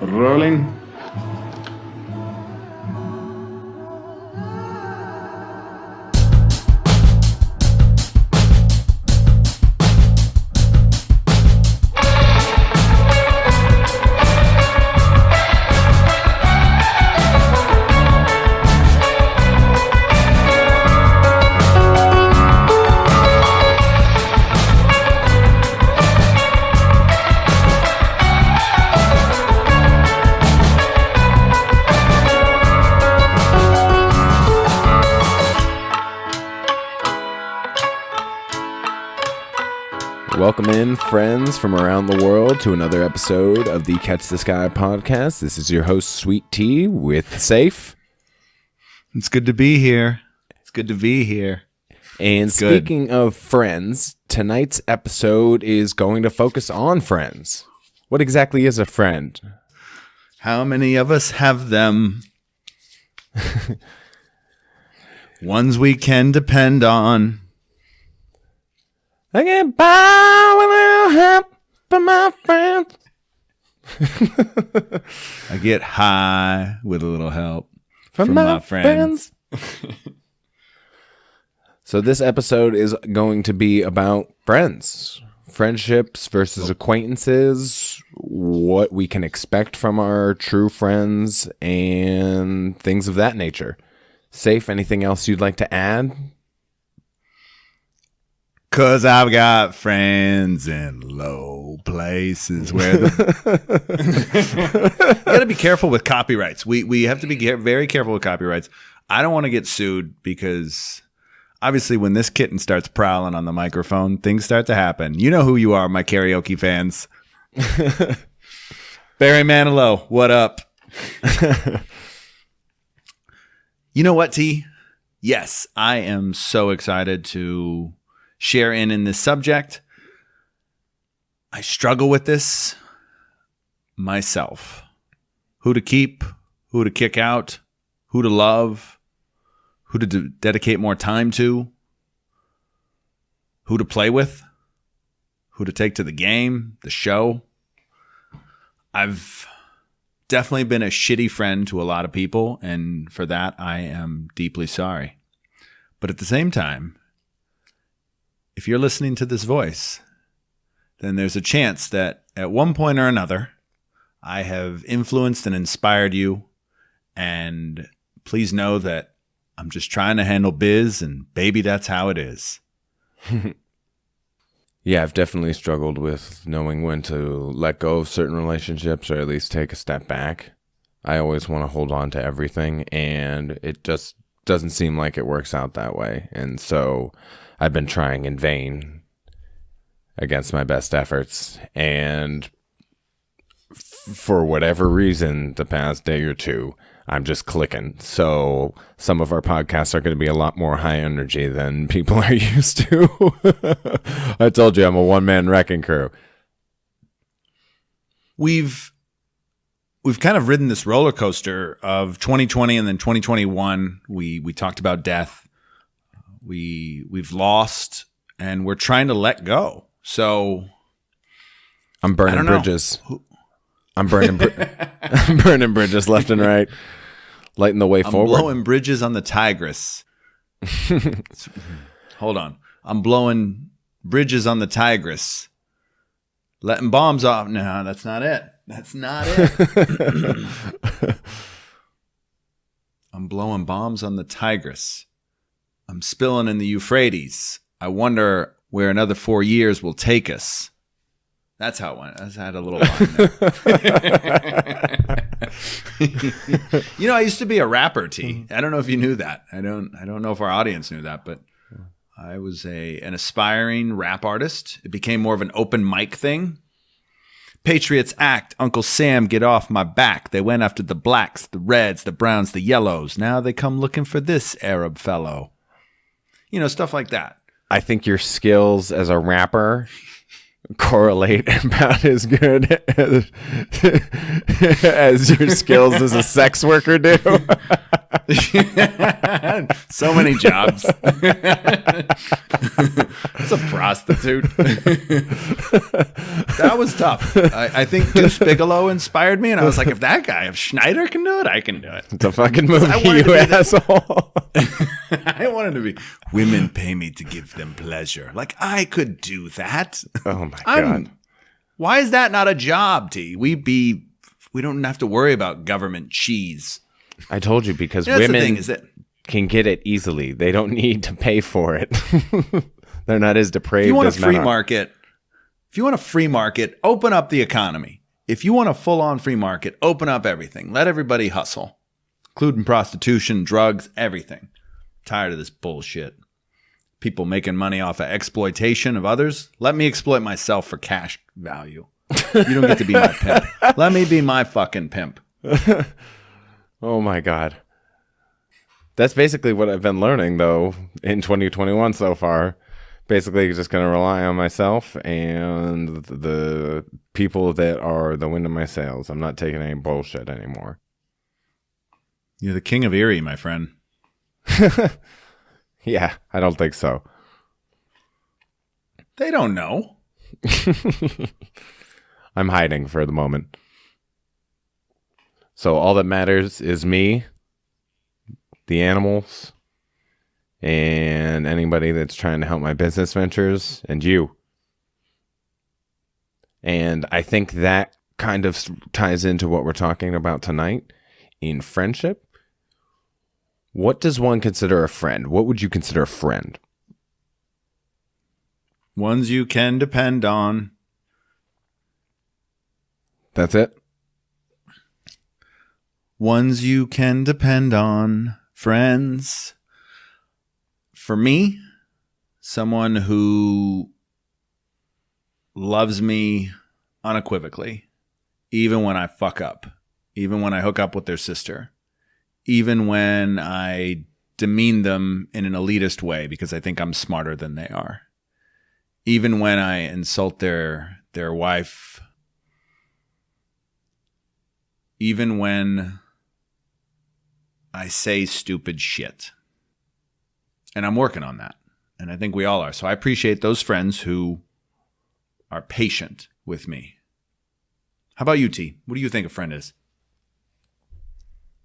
Rolling. Welcome in, friends from around the world, to another episode of the Catch the Sky podcast. This is your host, Sweet Tea, with Saif. It's good to be here. And speaking of friends, tonight's episode is going to focus on friends. What exactly is a friend? How many of us have them? Ones we can depend on. I get by with a little help from my friends. I get high with a little help from my friends. So this episode is going to be about friends. Friendships versus acquaintances, what we can expect from our true friends, and things of that nature. Saif, anything else you'd like to add? 'Cause I've got friends in low places where you gotta be careful with copyrights. We have to be very careful with copyrights. I don't want to get sued because obviously when this kitten starts prowling on the microphone, things start to happen. You know who you are, my karaoke fans. Barry Manilow, what up? You know what, T? Yes, I am so excited to share in this subject. I struggle with this myself. Who to keep, who to kick out, who to love, who to dedicate more time to, who to play with, who to take to the game, the show. I've definitely been a shitty friend to a lot of people, and for that I am deeply sorry. But at the same time, if you're listening to this voice, then there's a chance that at one point or another, I have influenced and inspired you. And please know that I'm just trying to handle biz, and baby, that's how it is. Yeah, I've definitely struggled with knowing when to let go of certain relationships or at least take a step back. I always want to hold on to everything, and it just doesn't seem like it works out that way. And so I've been trying in vain against my best efforts. And for whatever reason, the past day or two, I'm just clicking. So some of our podcasts are going to be a lot more high energy than people are used to. I told you I'm a one-man wrecking crew. We've kind of ridden this roller coaster of 2020 and then 2021. We talked about death. We've lost, and we're trying to let go. So I'm burning bridges. I'm burning I'm burning bridges left and right, lighting the way forward. I'm blowing bridges on the Tigris. Hold on. I'm blowing bridges on the Tigris. Letting bombs off. No, that's not it. That's not it. I'm blowing bombs on the Tigris. I'm spilling in the Euphrates. I wonder where another 4 years will take us. That's how it went. I had a little line there. You know, I used to be a rapper, T. I don't know if you knew that. I don't know if our audience knew that, but I was an aspiring rap artist. It became more of an open mic thing. Patriots act. Uncle Sam, get off my back. They went after the blacks, the reds, the browns, the yellows. Now they come looking for this Arab fellow. You know, stuff like that. I think your skills as a rapper correlate about as good as your skills as a sex worker do. So many jobs. It's a prostitute. That was tough. I think Deuce Bigelow inspired me, and I was like, if Schneider can do it, I can do it. It's a fucking movie, you asshole. I wanted to be, women pay me to give them pleasure. Like, I could do that. Oh, my God. Why is that not a job, T? We don't have to worry about government cheese. I told you, because That's women the thing, is that can get it easily. They don't need to pay for it. They're not as depraved if you want as a free men are. market, open up the economy. If you want a full-on free market, open up everything. Let everybody hustle, including prostitution, drugs, everything. Tired of this bullshit. People making money off of exploitation of others. Let me exploit myself for cash value. You don't get to be my pimp. Let me be my fucking pimp. Oh, my God. That's basically what I've been learning, though, in 2021 so far. Basically, just going to rely on myself and the people that are the wind in my sails. I'm not taking any bullshit anymore. You're the king of Erie, my friend. Yeah, I don't think so. They don't know. I'm hiding for the moment. So all that matters is me, the animals, and anybody that's trying to help my business ventures, and you. And I think that kind of ties into what we're talking about tonight in friendship. What does one consider a friend? What would you consider a friend? Ones you can depend on. That's it? Ones you can depend on. Friends. For me, someone who loves me unequivocally, even when I fuck up, even when I hook up with their sister, even when I demean them in an elitist way because I think I'm smarter than they are, even when I insult their wife, even when I say stupid shit. And I'm working on that. And I think we all are. So I appreciate those friends who are patient with me. How about you, T? What do you think a friend is?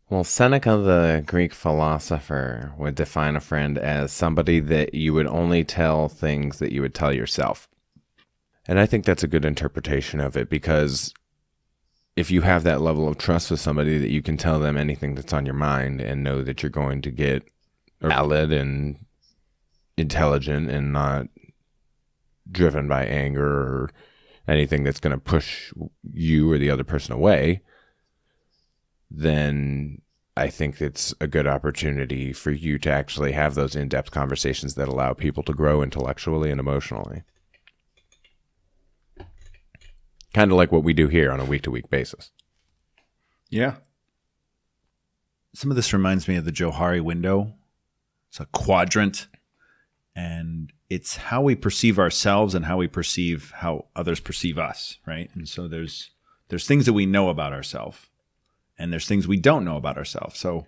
Well, Seneca, the Greek philosopher, would define a friend as somebody that you would only tell things that you would tell yourself. And I think that's a good interpretation of it, because if you have that level of trust with somebody that you can tell them anything that's on your mind and know that you're going to get valid and intelligent and not driven by anger or anything that's going to push you or the other person away, then I think it's a good opportunity for you to actually have those in-depth conversations that allow people to grow intellectually and emotionally. Kind of like what we do here on a week-to-week basis. Yeah. Some of this reminds me of the Johari window. It's a quadrant, and it's how we perceive ourselves and how we perceive how others perceive us, right? And so there's things that we know about ourselves, and there's things we don't know about ourselves. So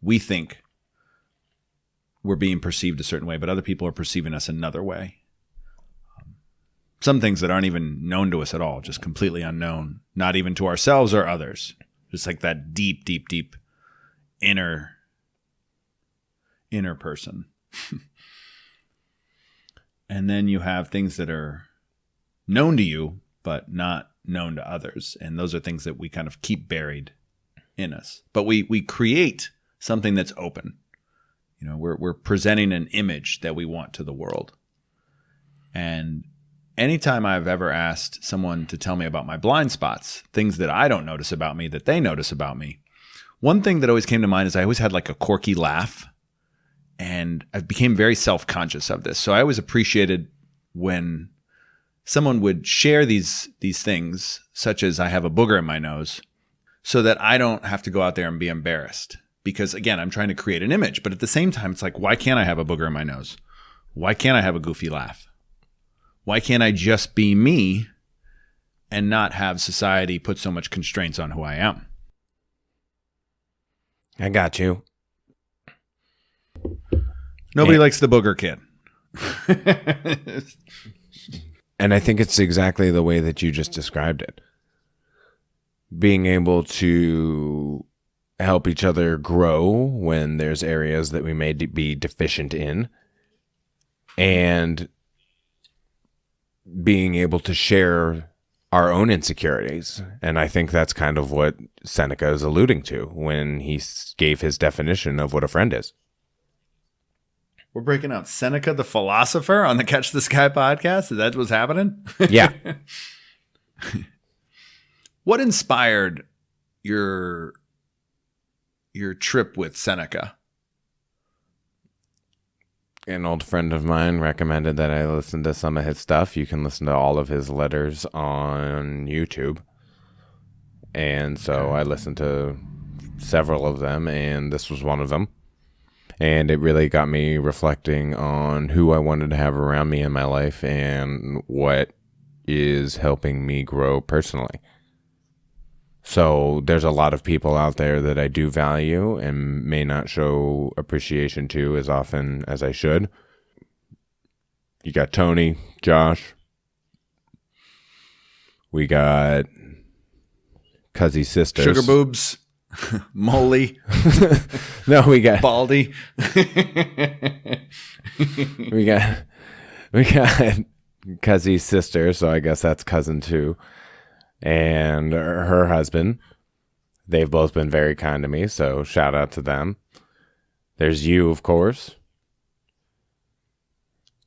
we think we're being perceived a certain way, but other people are perceiving us another way. Some things that aren't even known to us at all, just completely unknown, not even to ourselves or others. Just like that deep, deep, deep inner person. And then you have things that are known to you, but not known to others. And those are things that we kind of keep buried in us. But we create something that's open. You know, we're presenting an image that we want to the world. And anytime I've ever asked someone to tell me about my blind spots, things that I don't notice about me that they notice about me, one thing that always came to mind is I always had like a quirky laugh, and I became very self-conscious of this. So I always appreciated when someone would share these things, such as I have a booger in my nose, so that I don't have to go out there and be embarrassed. Because again, I'm trying to create an image, but at the same time, it's like, why can't I have a booger in my nose? Why can't I have a goofy laugh? Why can't I just be me and not have society put so much constraints on who I am? I got you. Nobody likes the booger kid. And I think it's exactly the way that you just described it. Being able to help each other grow when there's areas that we may be deficient in, and being able to share our own insecurities. And I think that's kind of what Seneca is alluding to when he gave his definition of what a friend is. We're breaking out Seneca the philosopher on the Catch the Sky podcast. Is that what's happening? Yeah. What inspired your trip with Seneca? An old friend of mine recommended that I listen to some of his stuff. You can listen to all of his letters on YouTube. And so I listened to several of them, and this was one of them. And it really got me reflecting on who I wanted to have around me in my life and what is helping me grow personally. So there's a lot of people out there that I do value and may not show appreciation to as often as I should. You got Tony, Josh. We got Cuzzy's sisters. Sugar Boobs. Molly. No, we got Baldy. we got Cuzzy's sister, so I guess that's cousin too. And her husband. They've both been very kind to me, so shout out to them. There's you, of course.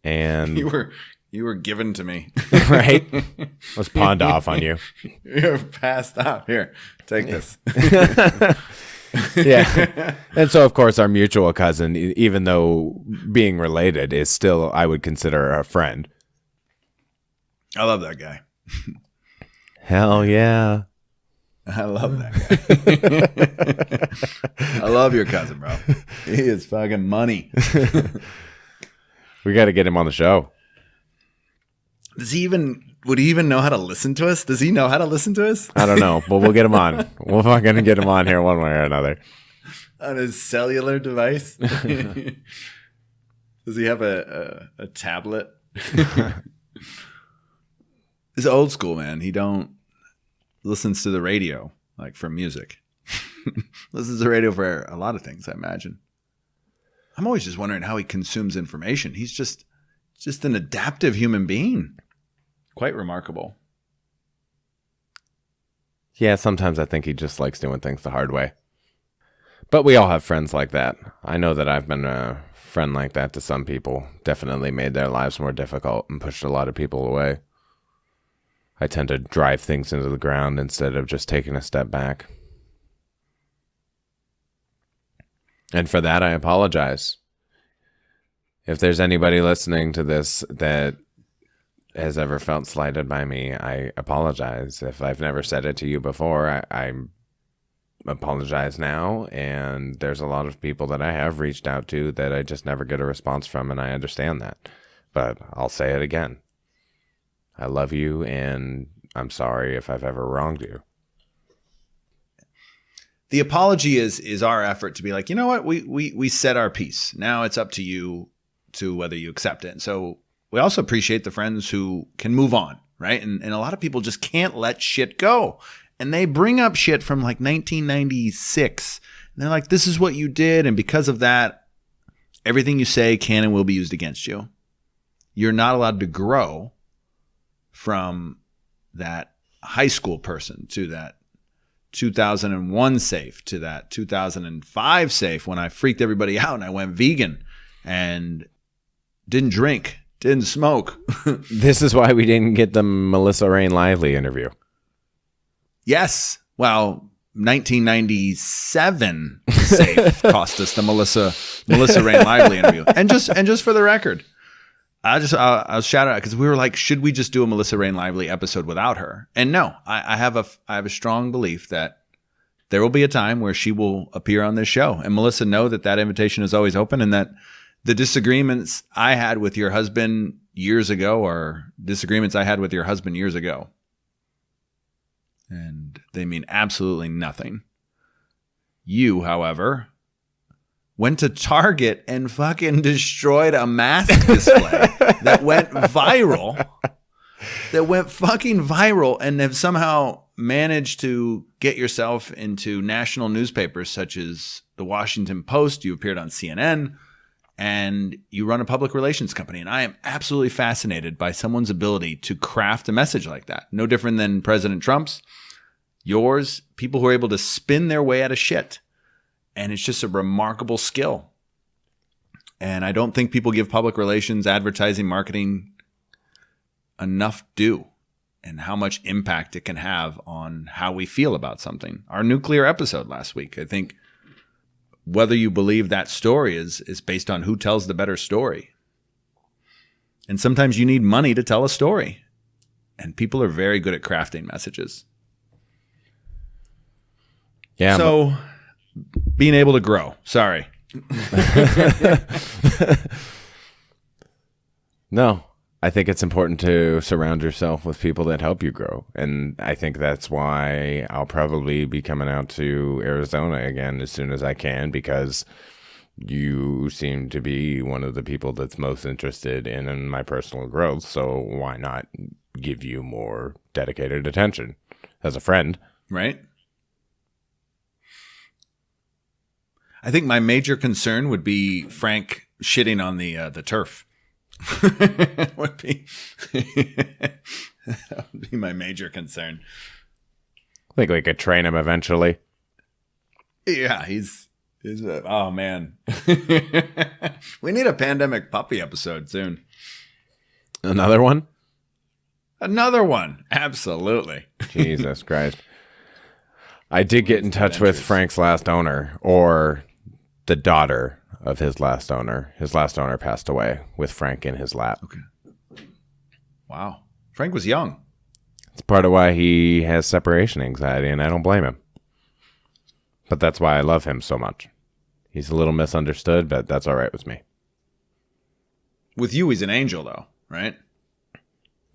And you were given to me. Right? I was pawned off on you. You're passed out. Here, take this. Yeah. And so, of course, our mutual cousin, even though being related, is still, I would consider a friend. I love that guy. Hell yeah. I love that guy. I love your cousin, bro. He is fucking money. We got to get him on the show. Would he even know how to listen to us? Does he know how to listen to us? I don't know, but we'll get him on. We're fucking get him on here one way or another. On his cellular device? Does he have a tablet? He's old school, man. He listens to the radio, like for music. Listens to the radio for a lot of things, I imagine. I'm always just wondering how he consumes information. He's just an adaptive human being. Quite remarkable. Yeah, sometimes I think he just likes doing things the hard way. But we all have friends like that. I know that I've been a friend like that to some people. Definitely made their lives more difficult and pushed a lot of people away. I tend to drive things into the ground instead of just taking a step back. And for that, I apologize. If there's anybody listening to this that has ever felt slighted by me, I apologize. If I've never said it to you before, I apologize now. And there's a lot of people that I have reached out to that I just never get a response from, and I understand that. But I'll say it again. I love you, and I'm sorry if I've ever wronged you. The apology is our effort to be like, you know what, we said our piece. Now it's up to you to whether you accept it. And so we also appreciate the friends who can move on, right? And a lot of people just can't let shit go. And they bring up shit from like 1996. And they're like, this is what you did. And because of that, everything you say can and will be used against you. You're not allowed to grow from that high school person to that 2001 Saif, to that 2005 Saif when I freaked everybody out and I went vegan and didn't drink, didn't smoke. This is why we didn't get the Melissa Rain Lively interview. Yes. Well, 1997 Saif cost us the Melissa Rain Lively interview. And just for the record, I'll shout out because we were like, should we just do a Melissa Rain Lively episode without her? And no, I have a strong belief that there will be a time where she will appear on this show. And Melissa, know that invitation is always open, and that the disagreements I had with your husband years ago are disagreements I had with your husband years ago. And they mean absolutely nothing. You, however, went to Target and fucking destroyed a mask display that went viral. That went fucking viral, and have somehow managed to get yourself into national newspapers such as the Washington Post. You appeared on CNN, and you run a public relations company. And I am absolutely fascinated by someone's ability to craft a message like that. No different than President Trump's, yours, people who are able to spin their way out of shit. And it's just a remarkable skill. And I don't think people give public relations, advertising, marketing enough due, and how much impact it can have on how we feel about something. Our nuclear episode last week, I think whether you believe that story is based on who tells the better story. And sometimes you need money to tell a story. And people are very good at crafting messages. Yeah. So being able to grow. Sorry. No, I think it's important to surround yourself with people that help you grow. And I think that's why I'll probably be coming out to Arizona again as soon as I can, because you seem to be one of the people that's most interested in my personal growth. So why not give you more dedicated attention as a friend? Right. I think my major concern would be Frank shitting on the turf. would be that would be my major concern. I think we could train him eventually. Yeah, he's oh man. We need a pandemic puppy episode soon. Another one? Another one. Absolutely. Jesus Christ. I did get in touch with Frank's last owner, or the daughter of his last owner. His last owner passed away with Frank in his lap. Okay. Wow. Frank was young. It's part of why he has separation anxiety, and I don't blame him. But that's why I love him so much. He's a little misunderstood, but that's all right with me. With you, he's an angel, though, right?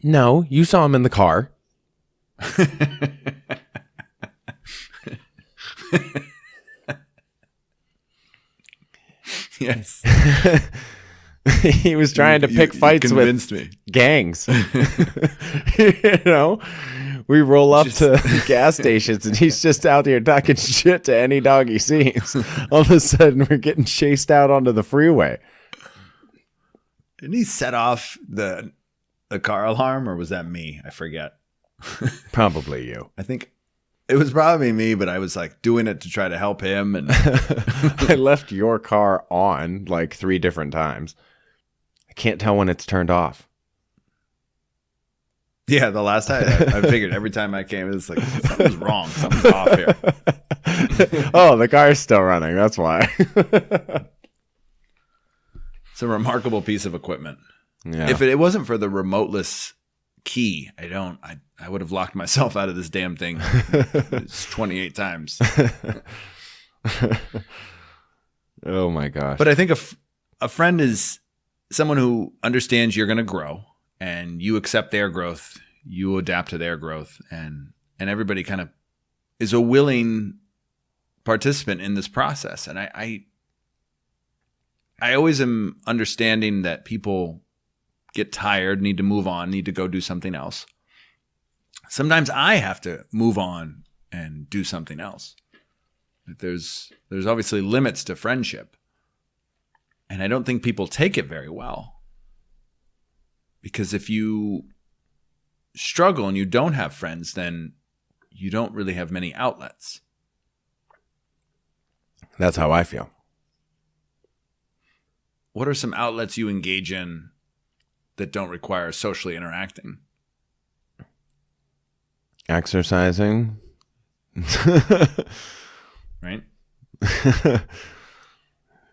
No, you saw him in the car. Yes. He was trying to pick fights with gangs. You know, we roll up to gas stations and he's just out there talking shit to any dog he sees. All of a sudden, we're getting chased out onto the freeway. Didn't he set off the car alarm, or was that me? I forget. Probably you. I think it was probably me, but I was like doing it to try to help him. And I left your car on like 3 different times. I can't tell when it's turned off. Yeah, the last time I figured every time I came, it was like, something's wrong. Something's off here. Oh, the car's still running. That's why. It's a remarkable piece of equipment. Yeah. If it wasn't for the remoteless key, I would have locked myself out of this damn thing. It's 28 times. Oh my gosh. But I think a friend is someone who understands you're going to grow, and you accept their growth, you adapt to their growth, and everybody kind of is a willing participant in this process. And I always am understanding that people get tired, need to move on, need to go do something else. Sometimes I have to move on and do something else. There's obviously limits to friendship. And I don't think people take it very well. Because if you struggle and you don't have friends, then you don't really have many outlets. That's how I feel. What are some outlets you engage in that don't require socially interacting? Exercising. Right?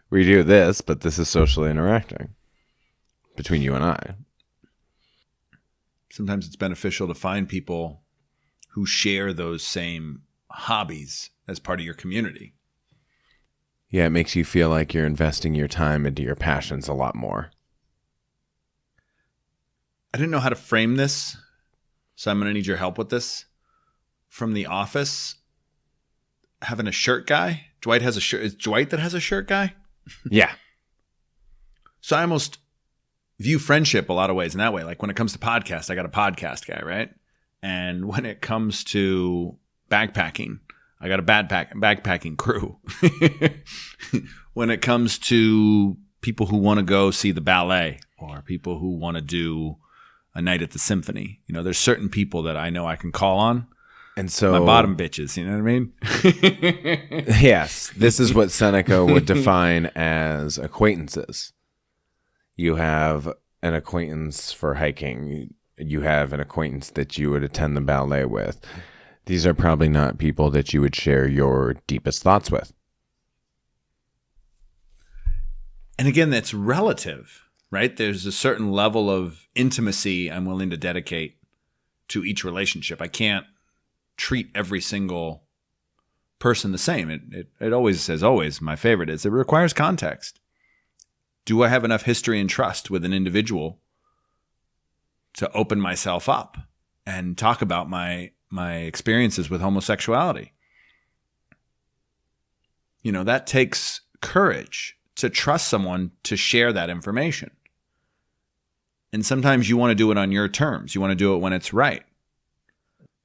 We do this, but this is socially interacting between you and I. Sometimes it's beneficial to find people who share those same hobbies as part of your community. Yeah, it makes you feel like you're investing your time into your passions a lot more. I didn't know how to frame this, so I'm going to need your help with this. From The Office, having a shirt guy. Dwight has a shirt. Is Dwight that has a shirt guy? Yeah. So I almost view friendship a lot of ways in that way. Like when it comes to podcasts, I got a podcast guy, right? And when it comes to backpacking, I got a backpacking crew. When it comes to people who want to go see the ballet or people who want to do a night at the symphony, there's certain people that I know I can call on. And so my bottom bitches, you know what I mean? Yes, this is what Seneca would define as acquaintances. You have an acquaintance for hiking. You have an acquaintance that you would attend the ballet with. These are probably not people that you would share your deepest thoughts with. And again, that's relative, right? There's a certain level of intimacy I'm willing to dedicate to each relationship. I can't treat every single person the same. It always says, always, my favorite is, it requires context. Do I have enough history and trust with an individual to open myself up and talk about my experiences with homosexuality? That takes courage to trust someone to share that information. And sometimes you want to do it on your terms. You want to do it when it's right.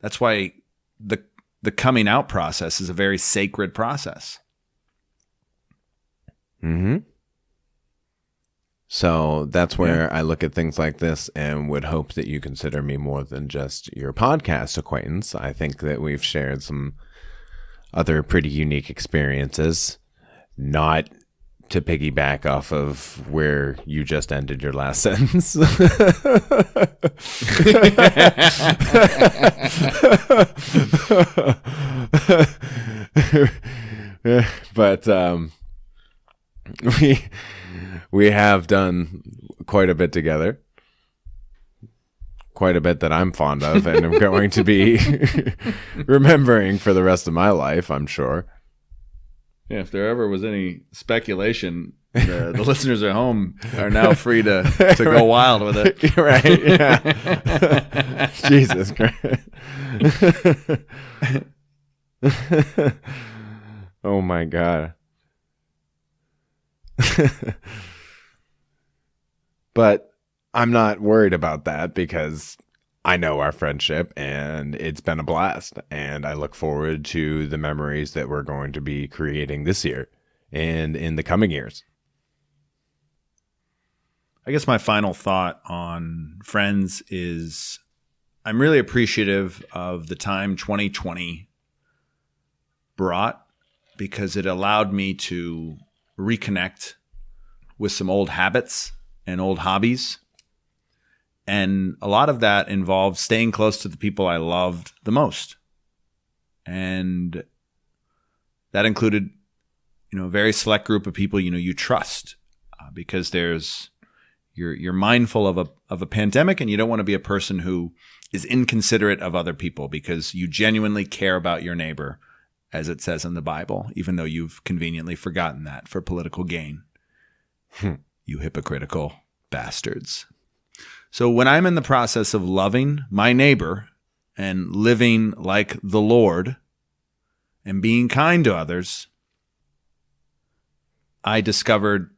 That's why the coming out process is a very sacred process. Mm-hmm. So that's where I look at things like this and would hope that you consider me more than just your podcast acquaintance. I think that we've shared some other pretty unique experiences, not to piggyback off of where you just ended your last sentence. But we have done quite a bit together. Quite a bit that I'm fond of and I'm going to be remembering for the rest of my life, I'm sure. Yeah, if there ever was any speculation, the listeners at home are now free to go wild with it. Right, yeah. Jesus Christ. Oh, my God. But I'm not worried about that because I know our friendship and it's been a blast. And I look forward to the memories that we're going to be creating this year and in the coming years. I guess my final thought on friends is I'm really appreciative of the time 2020 brought because it allowed me to reconnect with some old habits and old hobbies. And a lot of that involved staying close to the people I loved the most. And that included, a very select group of people, you trust because you're mindful of a pandemic and you don't want to be a person who is inconsiderate of other people because you genuinely care about your neighbor, as it says in the Bible, even though you've conveniently forgotten that for political gain. You hypocritical bastards. So when I'm in the process of loving my neighbor and living like the Lord and being kind to others, I discovered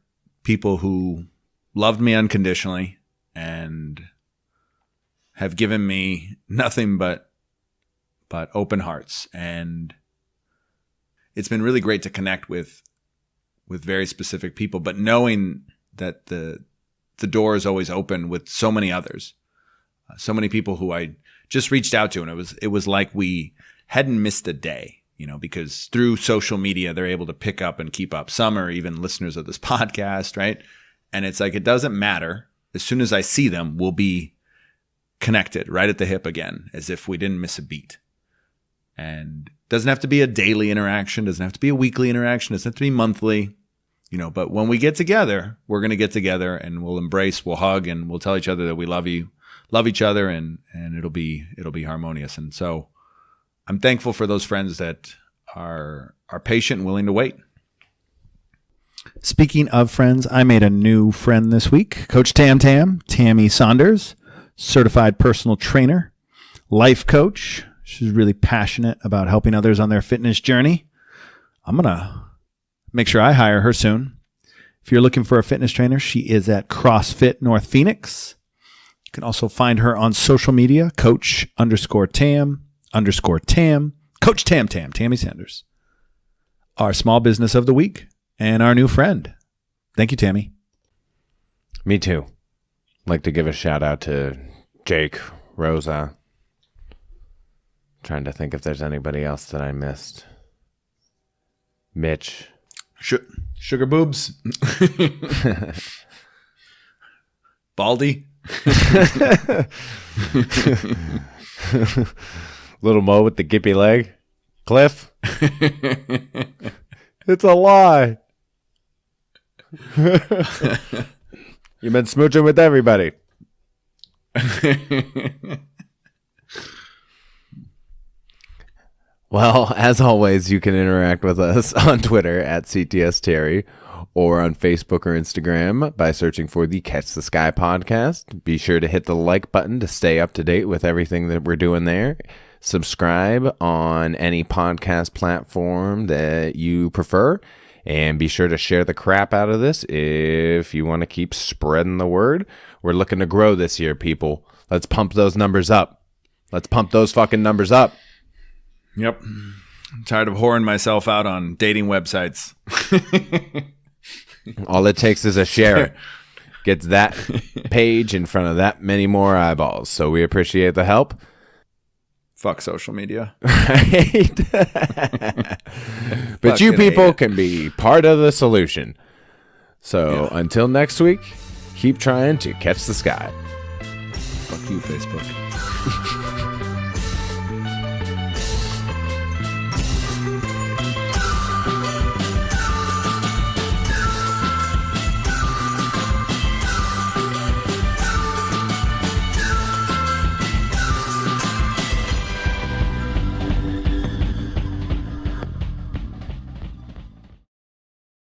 people who loved me unconditionally and have given me nothing but open hearts. And it's been really great to connect with very specific people, but knowing that the door is always open with so many others, so many people who I just reached out to, and it was like we hadn't missed a day, because through social media they're able to pick up and keep up. Some are even listeners of this podcast, right? And it's like it doesn't matter. As soon as I see them, we'll be connected right at the hip again, as if we didn't miss a beat. And it doesn't have to be a daily interaction, doesn't have to be a weekly interaction, doesn't have to be monthly. But when we get together, we're going to get together and we'll embrace, we'll hug, and we'll tell each other that we love each other, and it'll be harmonious. And so I'm thankful for those friends that are patient and willing to wait. Speaking of friends, I made a new friend this week. Coach Tammy Saunders, certified personal trainer, life coach. She's really passionate about helping others on their fitness journey. I'm going to make sure I hire her soon. If you're looking for a fitness trainer, she is at CrossFit North Phoenix. You can also find her on social media, Coach_Tam_Tam, Coach Tam Tam, Tammy Sanders. Our small business of the week and our new friend. Thank you, Tammy. Me too. Like to give a shout out to Jake, Rosa. Trying to think if there's anybody else that I missed. Mitch. Sugar boobs. Baldy. Little Mo with the gippy leg. Cliff. It's a lie. You've been smooching with everybody. Well, as always, you can interact with us on Twitter at CTS Terry or on Facebook or Instagram by searching for the Catch the Sky podcast. Be sure to hit the like button to stay up to date with everything that we're doing there. Subscribe on any podcast platform that you prefer. And be sure to share the crap out of this if you want to keep spreading the word. We're looking to grow this year, people. Let's pump those numbers up. Let's pump those fucking numbers up. Yep. I'm tired of whoring myself out on dating websites. All it takes is a share. Gets that page in front of that many more eyeballs. So we appreciate the help. Fuck social media. Right? But you people can be part of the solution. So until next week, keep trying to catch the sky. Fuck you, Facebook.